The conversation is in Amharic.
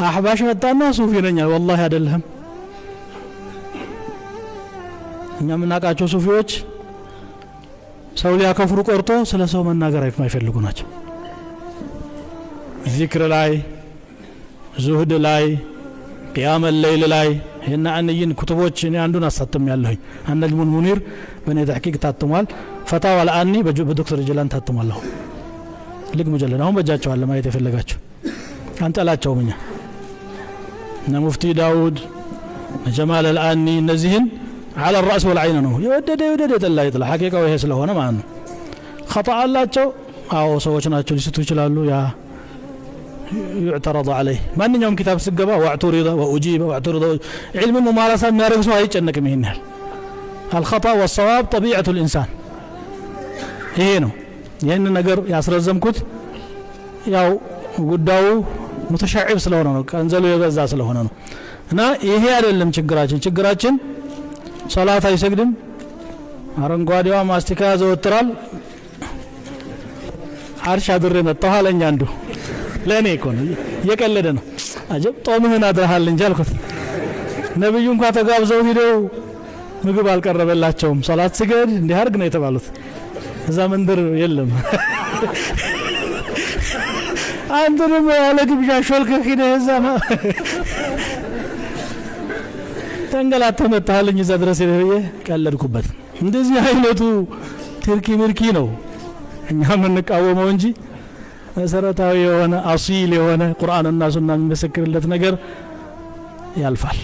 አህባሽ መጣና ሱፊ ነኝ ወላሂ አይደለም እኛ ምናቃቸው ሱፊዎች ሰው ሊያከፍሩ ቆርጦ ስለ ሰው መናገር አይፈልጉ ናቸው ዚክር ላይ ዙህድ ላይ ቂያም الليل ላይ እና አንይን ኩቱቦች እኔ አንዱን አሳተም ያለሁኝ النجم المنير በኔ ተحقيق ታትሟል ፈታዋ الآني በዶክተር ጀላን ታትሟል ልግ መጀለና አሁን በጃቸው አለ ማየት የፈለጋችሁ አንጠላቸው ምኛ እና ሙፍቲ ዳውድ ጀማል الآني እነዚህን على الرأس والعين ነው የወደደ ጠላ ይጥላ ሐቂቃው ይሄ ስለሆነ ማለት ነው خطأ አላቸው አዎ ሰዎች ናቸው ሊስቱ ይችላሉ ያ يعترض عليه ما نيوم كتاب سجبا واعترض واجيب واعترض علم الممارسه ما يرغسوا አይጨነቅም ይሄን ያህል الخطأ والصواب طبيعه الانسان ይሄ ነው ይሄን ነገር ያስረዘምኩት ያው ጉዳዩ متشعب ስለሆነ ነው ቀንዘሉ የበዛ ስለሆነ ነው እና ይሄ አይደለም ችግራችን ሶላት አይሰግድም አረንጓዴዋ ማስቲካ ዘወትራል አርሻ ድሬ መጣሁ አለኝ አንዱ ለኔ ኮን የቀለደ ነው አጀብ ጦምህን አድርሃል እንጂ አልኩት ነብዩ እንኳን ተጋብዘው ሄደው ምግብ አልቀረበላቸውም ሶላት ስገድ እንዲህ አርግ ነው የተባሉት እዛ መንደር የለም አንተንም ያለ ግብዣ ሾልከህ ሄደህ እዛ ተንገላተ መጣልኝ እዛ ድረስ ይሄ ቀለድኩበት እንደዚህ አይነቱ ትርኪ ምርኪ ነው እኛ ምንቃወመው እንጂ መሰረታዊ የሆነ አሲል የሆነ ቁርአንና ሱናን የሚመሰክርለት ነገር ያልፋል።